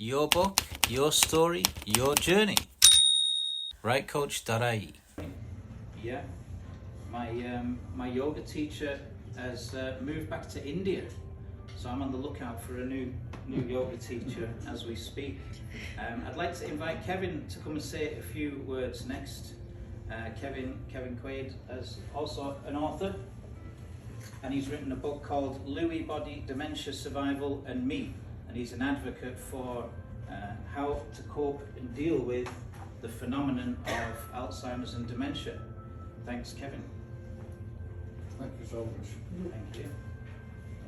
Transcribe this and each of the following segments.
Your book, your story, your journey. Rightcoach.ie. Yeah, my yoga teacher has moved back to India, so I'm on the lookout for a new yoga teacher as we speak. I'd like to invite Kevin to come and say a few words next. Kevin Quaid is also an author, and he's written a book called Lewy Body, Dementia, Survival and Me, and he's an advocate for how to cope and deal with the phenomenon of Alzheimer's and dementia. Thanks, Kevin. Thank you so much. Thank you.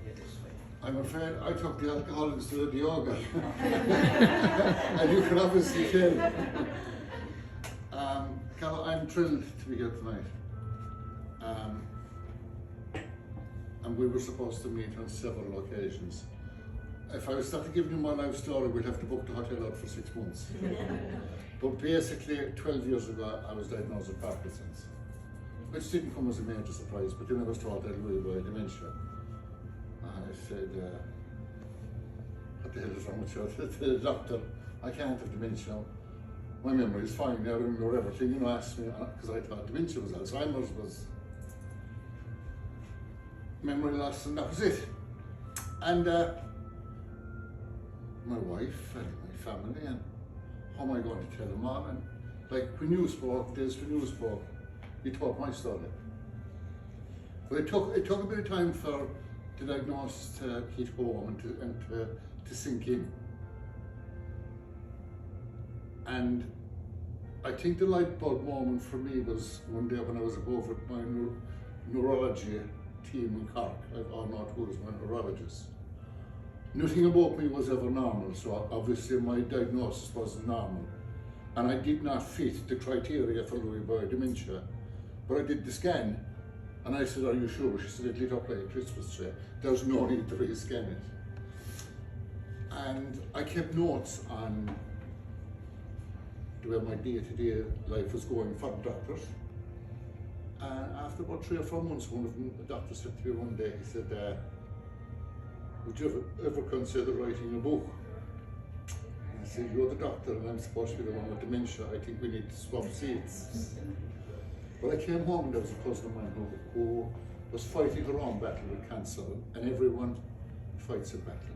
Get this way. I'm afraid I took the alcohol instead of the yoga. And you can obviously tell. Carl, I'm thrilled to be here tonight. And we were supposed to meet on several occasions. If I was starting giving you my life story, we'd have to book the hotel out for 6 months. But basically, 12 years ago, I was diagnosed with Parkinson's, which didn't come as a major surprise, but then I was told that Lewy body dementia. And I said, what the hell is wrong with you? I said to the doctor, I can't have dementia. My memory is fine, I remember everything. You know, asked me, because I thought dementia was Alzheimer's, was memory loss, and that was it. And my wife and my family, and how am I going to tell them all? And like when you spoke, you told my story. But it took a bit of time for the diagnosis to hit home and to sink in. And I think the light bulb moment for me was one day when I was over at my neurology team in Cork. I all know who was my neurologist. Nothing about me was ever normal, so obviously my diagnosis wasn't normal. And I did not fit the criteria for Lewy body dementia. But I did the scan, and I said, are you sure? She said, it lit up like a Christmas tree. There's no need to re-scan it. And I kept notes on the way my day-to-day life was going for the doctors. And after about 3 or 4 months, one of them, the doctor said to me one day, he said, would you ever consider writing a book? And I said, you're the doctor and I'm supposed to be the one with dementia. I think we need to swap seats. But I came home and there was a cousin of mine who was fighting her own battle with cancer, and everyone fights a battle.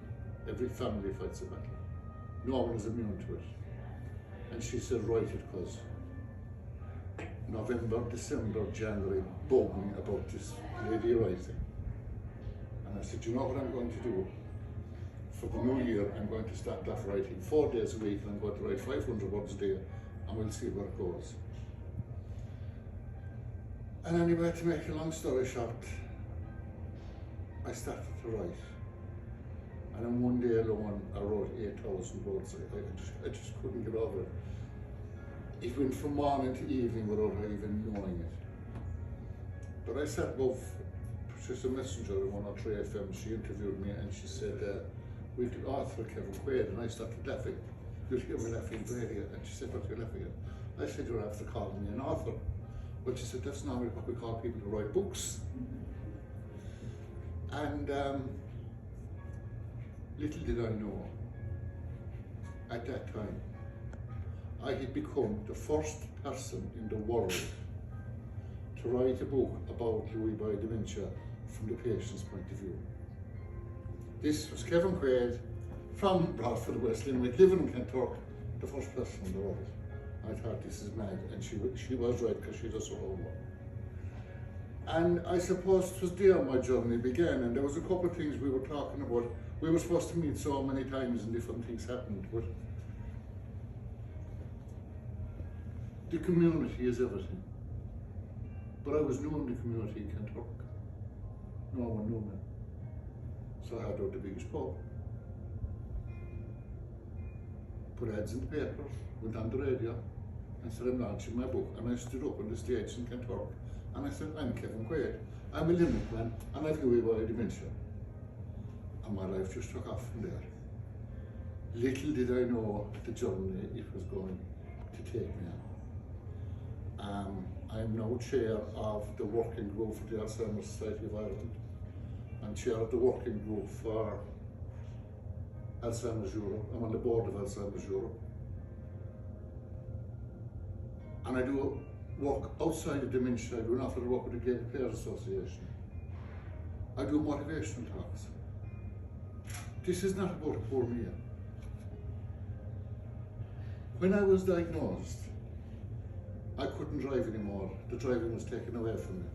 Every family fights a battle. No one is immune to it. And she said, write it, because November, December, January bugged me about this lady writing. And I said, you know what I'm going to do? For the new year, I'm going to start off writing 4 days a week, and I'm going to write 500 words a day, and we'll see where it goes. And anyway, to make a long story short, I started to write. And in one day alone, I wrote 8,000 words. I just couldn't get over it. It went from morning to evening without even knowing it. But I sat above Patricia Messenger at 103 FM. She interviewed me and she said, we've the author Kevin Quaid, and I started laughing. You'll hear me laughing right here. And she said, what are you laughing at? I said, you're after calling me an author. But she said, that's not what we call people who write books. And little did I know, at that time, I had become the first person in the world to write a book about Lewy body dementia from the patient's point of view. This was Kevin Quaid from Bradford, West Limerick, living in Kentucky, the first person in the world. I thought, this is mad, and she was right, because she does her homework. And I suppose it was there my journey began, and there was a couple of things we were talking about. We were supposed to meet so many times and different things happened, but the community is everything. But I was new in the community in Kentucky. No one knew me. So I had out the biggest pub. Put ads in the papers, went on the radio, and said, I'm launching my book. And I stood up on the stage in Kentucky, and I said, I'm Kevin Quaid. I'm a Limerick man, and I've Lewy body dementia. And my life just took off from there. Little did I know the journey it was going to take me on. I'm now chair of the working group for the Alzheimer Society of Ireland. I'm chair of the working group for Alzheimer's Europe. I'm on the board of Alzheimer's Europe. And I do work outside of dementia. I do an awful lot of work with the Gay Players Association. I do motivational talks. This is not about a poor me. When I was diagnosed, I couldn't drive anymore. The driving was taken away from me.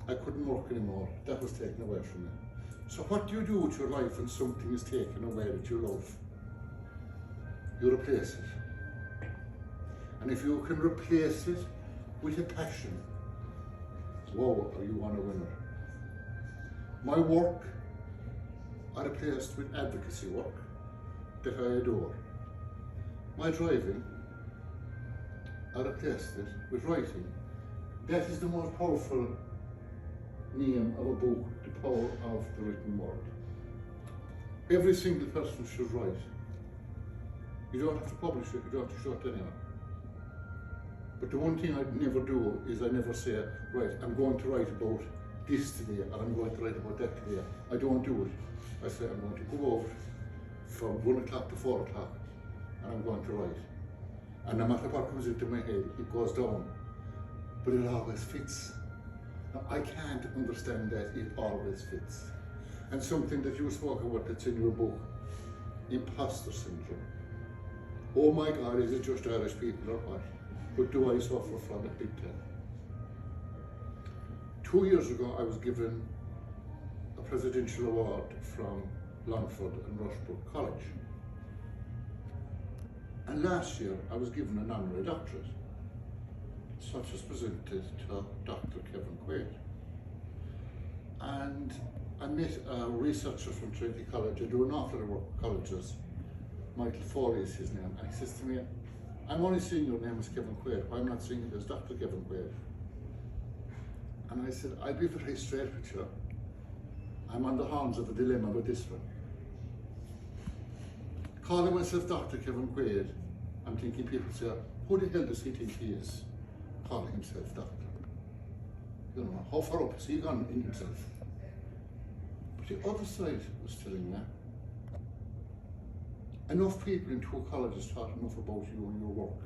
I couldn't work anymore. That was taken away from me. So what do you do with your life when something is taken away that you love? You replace it. And if you can replace it with a passion, whoa, are you on a winner. My work, I replaced with advocacy work that I adore. My driving, I replaced it with writing. That is the most powerful name of a book, the power of the written word. Every single person should write. You don't have to publish it, you don't have to show it to anyone. But the one thing I'd never do is I never say, right, I'm going to write about this today, or I'm going to write about that today. I don't do it. I say I'm going to go out from 1 o'clock to 4 o'clock, and I'm going to write. And no matter what comes into my head, it goes down. But it always fits. Now, I can't understand that it always fits. And something that you spoke about that's in your book, imposter syndrome. Oh my God, is it just Irish people or what? But do I suffer from it big time? 2 years ago, I was given a presidential award from Longford and Rushbrook College. And last year, I was given an honorary doctorate, such as presented to Dr. Kevin Quaid. And I met a researcher from Trinity College. I do an awful lot of work with colleges. Michael Foley is his name. And he says to me, I'm only seeing your name as Kevin Quaid. Why am I not seeing it as Dr. Kevin Quaid? And I said, I'll be very straight with you. I'm on the horns of a dilemma with this one. Calling myself Dr. Kevin Quaid, I'm thinking people say, who the hell does he think he is? Calling himself doctor. You know, how far up has he gone in himself? But the other side was telling me, enough people in 2 colleges thought enough about you and your work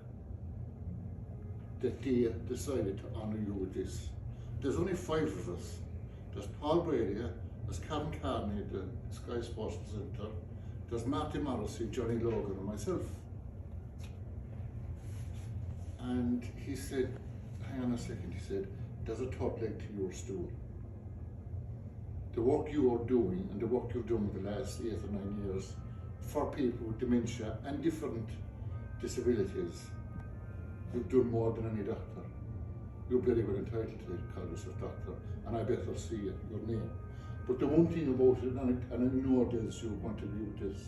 that they decided to honour you with this. There's only 5 of us. There's Paul Brady, there's Kevin Carney, the Sky Sports presenter, there's Marty Morrissey, Johnny Logan and myself. And he said, hang on a second, he said, there's a third leg to your stool. The work you are doing and the work you've done in the last 8 or 9 years for people with dementia and different disabilities, you've done more than any doctor. You're very well entitled to call yourself doctor, and I better see your name. But the one thing about it, and I know this, you want to agree with this,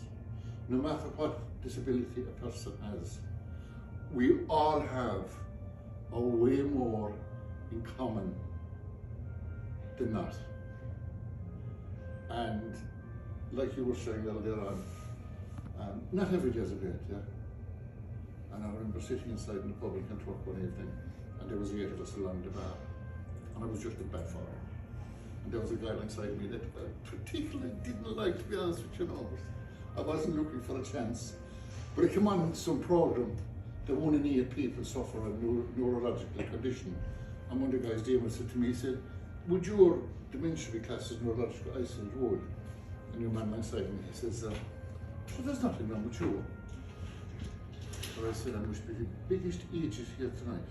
no matter what disability a person has, we all have a way more in common than not. And like you were saying earlier on, not every day is a great day. And I remember sitting inside in the pub in Cork one evening, and there was 8 of us along the bar, and I was just a bad for him. And there was a guy inside me that I particularly didn't like, to be honest with you, know. I wasn't looking for a chance. But I came on some program that 1 in 8 people suffer a neurological condition. And one of the guys, Damon, said to me, he said, would your dementia be classed as neurological? I said, it would. And your man inside me, he says, well, there's nothing wrong with you. So I said, I must be the biggest idiot here tonight.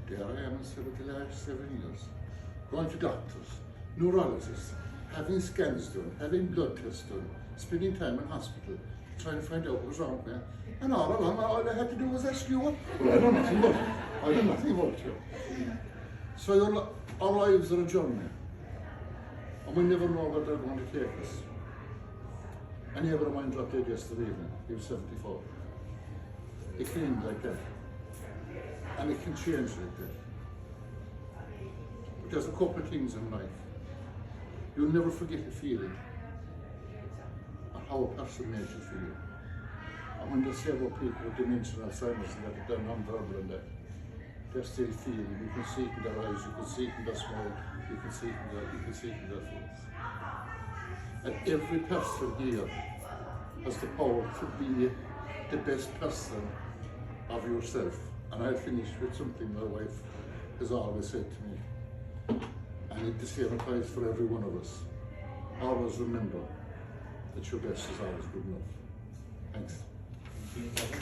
There I am instead of the last 7 years, going to doctors, neurologists, having scans done, having blood tests done, spending time in hospital, trying to find out what was wrong with me. And all along, all I had to do was ask you, well, I know nothing about it. I know nothing about you. So our lives are a journey, and we never know where they're going to take us. A neighbour of mine dropped dead yesterday evening. He was 74. It came like that. And it can change like that. But there's a couple of things in life. You'll never forget a feeling, or how a person makes you feel. And when they say about people with dementia and Alzheimer's and that they're non-verbal and that, they're still feeling. You can see it in their eyes, you can see it in their smile, you can see it in their face. And every person here has the power to be the best person of yourself. And I'll finish with something my wife has always said to me, and the same applies for every one of us. Always remember that your best is always good enough. Thanks. Thank you.